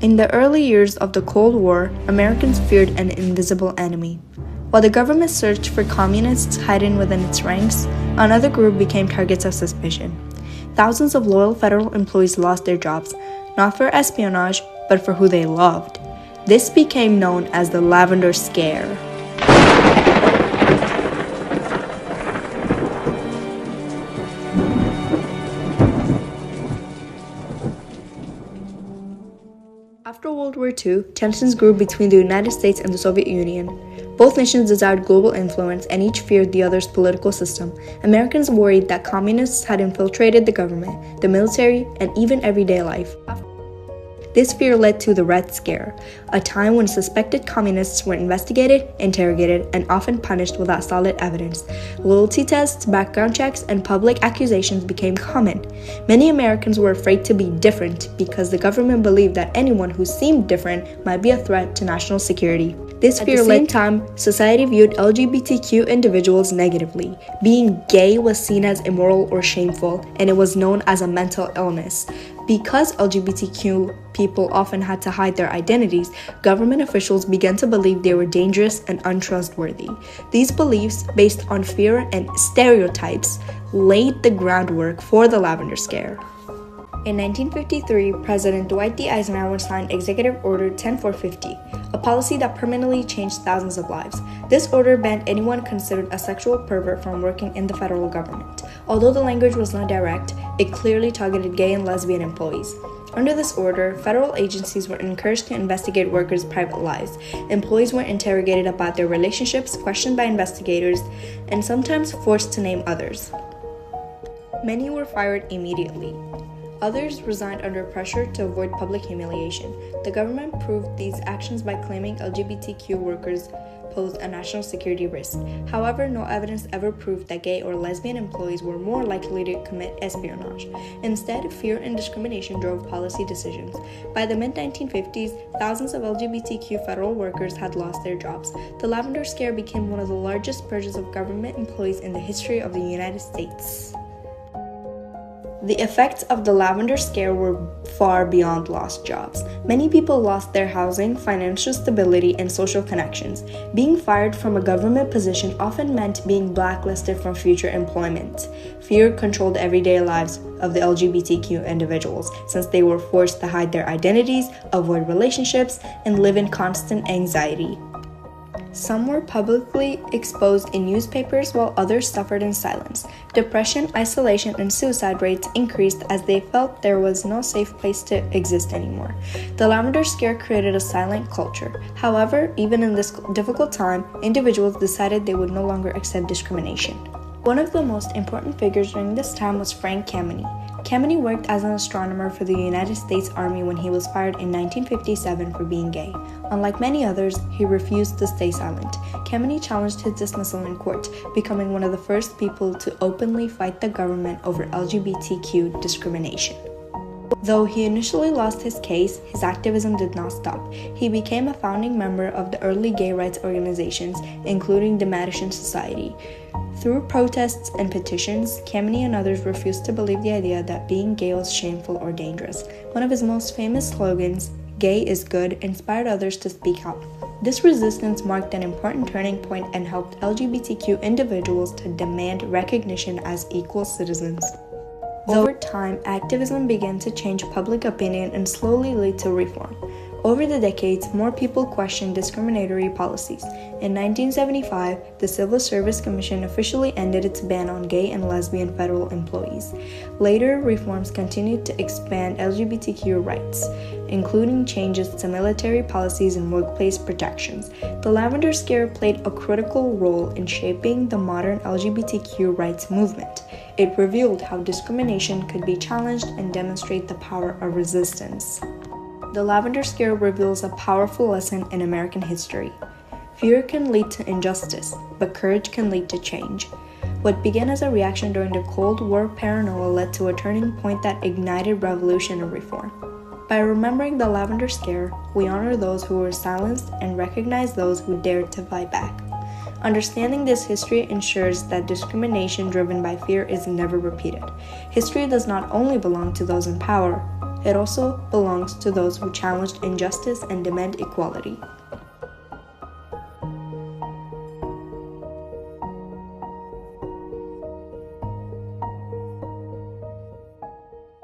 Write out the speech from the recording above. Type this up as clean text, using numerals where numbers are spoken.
In the early years of the Cold War, Americans feared an invisible enemy. While the government searched for communists hidden within its ranks, another group became targets of suspicion. Thousands of loyal federal employees lost their jobs, not for espionage, but for who they loved. This became known as the Lavender Scare. After World War II, tensions grew between the United States and the Soviet Union. Both nations desired global influence and each feared the other's political system. Americans worried that communists had infiltrated the government, the military, and even everyday life. This fear led to the Red Scare, a time when suspected communists were investigated, interrogated, and often punished without solid evidence. Loyalty tests, background checks, and public accusations became common. Many Americans were afraid to be different because the government believed that anyone who seemed different might be a threat to national security. This fear led time, society viewed LGBTQ individuals negatively. Being gay was seen as immoral or shameful, and it was known as a mental illness. Because LGBTQ people often had to hide their identities, government officials began to believe they were dangerous and untrustworthy. These beliefs, based on fear and stereotypes, laid the groundwork for the Lavender Scare. In 1953, President Dwight D. Eisenhower signed Executive Order 10450, a policy that permanently changed thousands of lives. This order banned anyone considered a sexual pervert from working in the federal government. Although the language was not direct, it clearly targeted gay and lesbian employees. Under this order, federal agencies were encouraged to investigate workers' private lives. Employees were interrogated about their relationships, questioned by investigators, and sometimes forced to name others. Many were fired immediately. Others resigned under pressure to avoid public humiliation. The government proved these actions by claiming LGBTQ workers posed a national security risk. However, no evidence ever proved that gay or lesbian employees were more likely to commit espionage. Instead, fear and discrimination drove policy decisions. By the mid-1950s, thousands of LGBTQ federal workers had lost their jobs. The Lavender Scare became one of the largest purges of government employees in the history of the United States. The effects of the Lavender Scare were far beyond lost jobs. Many people lost their housing, financial stability, and social connections. Being fired from a government position often meant being blacklisted from future employment. Fear controlled everyday lives of the LGBTQ individuals, since they were forced to hide their identities, avoid relationships, and live in constant anxiety. Some were publicly exposed in newspapers while others suffered in silence. Depression, isolation, and suicide rates increased as they felt there was no safe place to exist anymore. The Lavender Scare created a silent culture. However, even in this difficult time, individuals decided they would no longer accept discrimination. One of the most important figures during this time was Frank Kameny. Kameny worked as an astronomer for the United States Army when he was fired in 1957 for being gay. Unlike many others, he refused to stay silent. Kameny challenged his dismissal in court, becoming one of the first people to openly fight the government over LGBTQ discrimination. Though he initially lost his case, his activism did not stop. He became a founding member of the early gay rights organizations, including the Madison Society. Through protests and petitions, Kameny and others refused to believe the idea that being gay was shameful or dangerous. One of his most famous slogans, "Gay is good," inspired others to speak out. This resistance marked an important turning point and helped LGBTQ individuals to demand recognition as equal citizens. Over time, activism began to change public opinion and slowly lead to reform. Over the decades, more people questioned discriminatory policies. In 1975, the Civil Service Commission officially ended its ban on gay and lesbian federal employees. Later, reforms continued to expand LGBTQ rights, including changes to military policies and workplace protections. The Lavender Scare played a critical role in shaping the modern LGBTQ rights movement. It revealed how discrimination could be challenged and demonstrate the power of resistance. The Lavender Scare reveals a powerful lesson in American history. Fear can lead to injustice, but courage can lead to change. What began as a reaction during the Cold War paranoia led to a turning point that ignited revolution and reform. By remembering the Lavender Scare, we honor those who were silenced and recognize those who dared to fight back. Understanding this history ensures that discrimination driven by fear is never repeated. History does not only belong to those in power, It also belongs to those who challenge injustice and demand equality.